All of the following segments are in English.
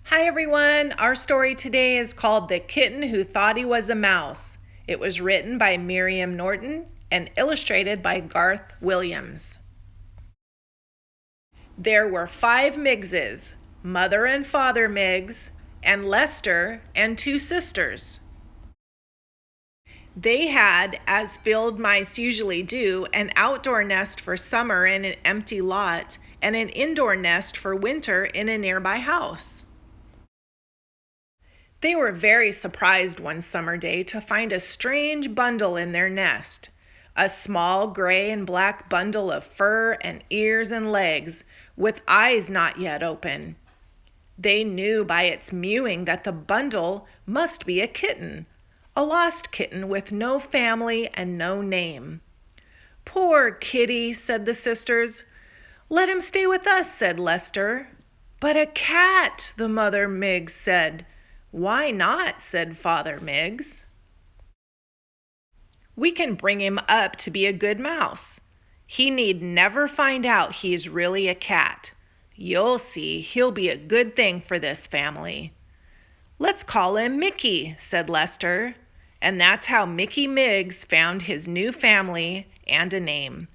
Hi everyone, our story today is called The Kitten Who Thought He Was a Mouse. It was written by Miriam Norton and illustrated by Garth Williams. There were 5 Miggses, Mother and Father Miggs, and Lester and 2 sisters. They had, as field mice usually do, an outdoor nest for summer in an empty lot and an indoor nest for winter in a nearby house. They were very surprised one summer day to find a strange bundle in their nest. A small gray and black bundle of fur and ears and legs, with eyes not yet open. They knew by its mewing that the bundle must be a kitten, a lost kitten with no family and no name. "Poor kitty," said the sisters. "Let him stay with us," said Lester. "But a cat," the mother Miggs said. "Why not?" said Father Miggs. "We can bring him up to be a good mouse. He need never find out he's really a cat. You'll see he'll be a good thing for this family." "Let's call him Mickey," said Lester. And that's how Mickey Miggs found his new family and a name.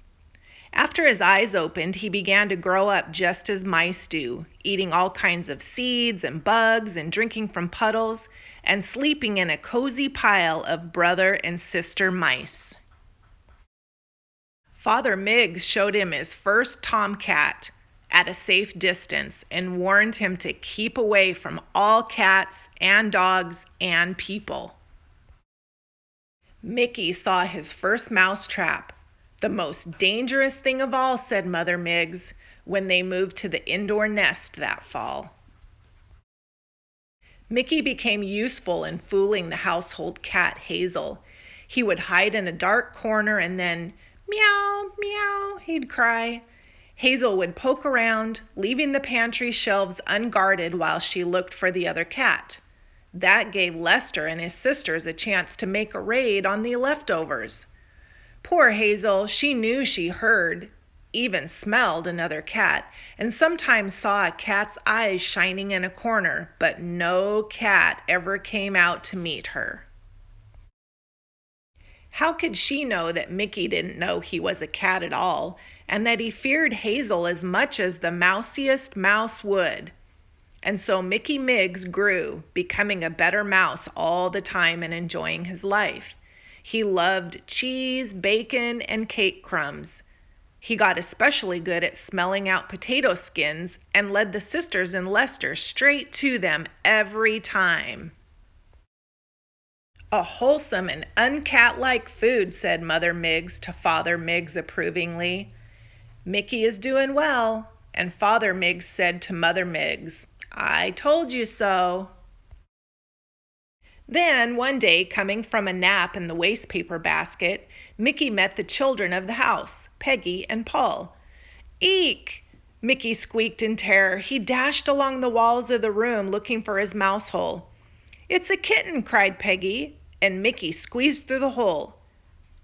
After his eyes opened, he began to grow up just as mice do, eating all kinds of seeds and bugs and drinking from puddles and sleeping in a cozy pile of brother and sister mice. Father Miggs showed him his first tomcat at a safe distance and warned him to keep away from all cats and dogs and people. Mickey saw his first mouse trap. "The most dangerous thing of all," said Mother Miggs, when they moved to the indoor nest that fall. Mickey became useful in fooling the household cat Hazel. He would hide in a dark corner and then, "Meow, meow," he'd cry. Hazel would poke around, leaving the pantry shelves unguarded while she looked for the other cat. That gave Lester and his sisters a chance to make a raid on the leftovers. Poor Hazel, she knew she heard, even smelled another cat, and sometimes saw a cat's eyes shining in a corner, but no cat ever came out to meet her. How could she know that Mickey didn't know he was a cat at all, and that he feared Hazel as much as the mousiest mouse would? And so Mickey Miggs grew, becoming a better mouse all the time and enjoying his life. He loved cheese, bacon, and cake crumbs. He got especially good at smelling out potato skins and led the sisters and Lester straight to them every time. "A wholesome and uncat-like food," said Mother Miggs to Father Miggs approvingly. "Mickey is doing well," and Father Miggs said to Mother Miggs, "I told you so." Then, one day, coming from a nap in the wastepaper basket, Mickey met the children of the house, Peggy and Paul. "Eek!" Mickey squeaked in terror. He dashed along the walls of the room looking for his mouse hole. "It's a kitten," cried Peggy, and Mickey squeezed through the hole.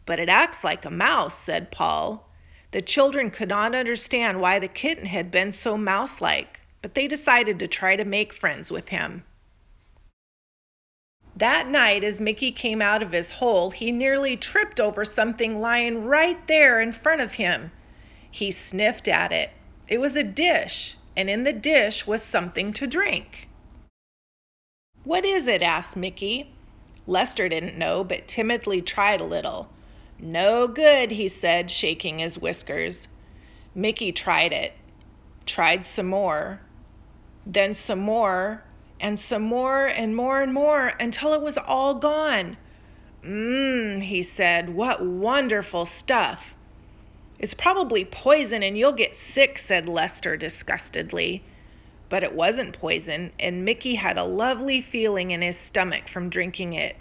"But it acts like a mouse," said Paul. The children could not understand why the kitten had been so mouse-like, but they decided to try to make friends with him. That night, as Mickey came out of his hole, he nearly tripped over something lying right there in front of him. He sniffed at it. It was a dish, and in the dish was something to drink. "What is it?" asked Mickey. Lester didn't know, but timidly tried a little. "No good," he said, shaking his whiskers. Mickey tried it, tried some more, then some more, and some more and more and more until it was all gone. He said, "what wonderful stuff." "It's probably poison and you'll get sick," said Lester disgustedly. But it wasn't poison, and Mickey had a lovely feeling in his stomach from drinking it.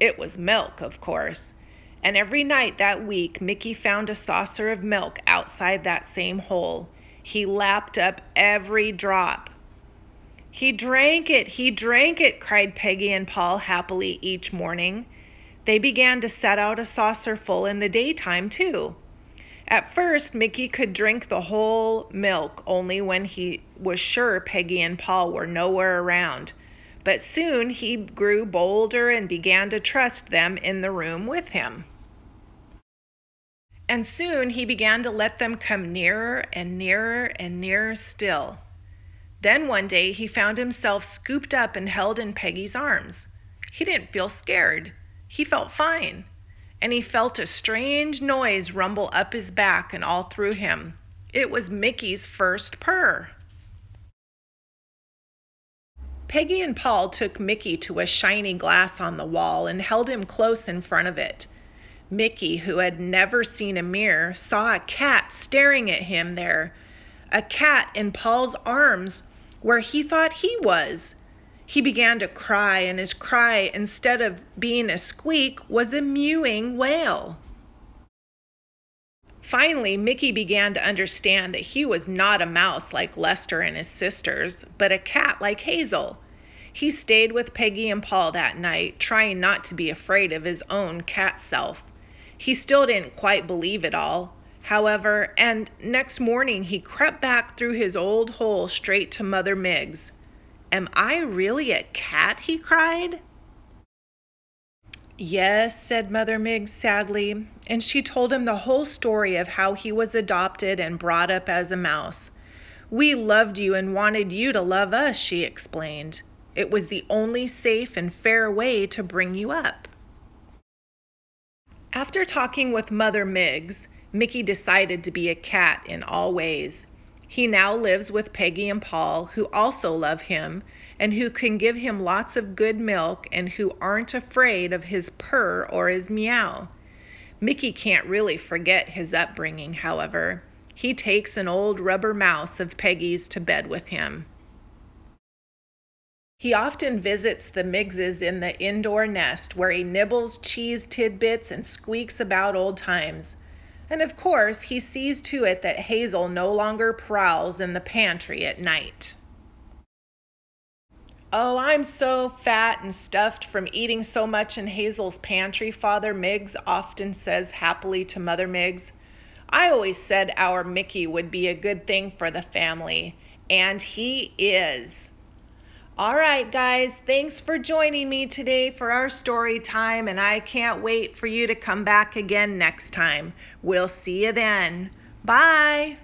It was milk, of course. And every night that week, Mickey found a saucer of milk outside that same hole. He lapped up every drop. He drank it," cried Peggy and Paul happily each morning. They began to set out a saucer full in the daytime, too. At first, Mickey could drink the whole milk only when he was sure Peggy and Paul were nowhere around. But soon he grew bolder and began to trust them in the room with him. And soon he began to let them come nearer and nearer and nearer still. Then one day he found himself scooped up and held in Peggy's arms. He didn't feel scared. He felt fine. And he felt a strange noise rumble up his back and all through him. It was Mickey's first purr. Peggy and Paul took Mickey to a shiny glass on the wall and held him close in front of it. Mickey, who had never seen a mirror, saw a cat staring at him there. A cat in Paul's arms where he thought he was. He began to cry, and his cry, instead of being a squeak, was a mewing wail. Finally, Mickey began to understand that he was not a mouse like Lester and his sisters, but a cat like Hazel. He stayed with Peggy and Paul that night, trying not to be afraid of his own cat self. He still didn't quite believe it all, however, and next morning he crept back through his old hole straight to Mother Miggs. "Am I really a cat?" he cried. "Yes," said Mother Miggs sadly, and she told him the whole story of how he was adopted and brought up as a mouse. "We loved you and wanted you to love us," she explained. "It was the only safe and fair way to bring you up." After talking with Mother Miggs, Mickey decided to be a cat in all ways. He now lives with Peggy and Paul, who also love him and who can give him lots of good milk and who aren't afraid of his purr or his meow. Mickey can't really forget his upbringing, however. He takes an old rubber mouse of Peggy's to bed with him. He often visits the Miggses in the indoor nest where he nibbles cheese tidbits and squeaks about old times. And of course, he sees to it that Hazel no longer prowls in the pantry at night. "Oh, I'm so fat and stuffed from eating so much in Hazel's pantry," Father Miggs often says happily to Mother Miggs. "I always said our Mickey would be a good thing for the family, and he is." All right, guys, thanks for joining me today for our story time, and I can't wait for you to come back again next time. We'll see you then. Bye.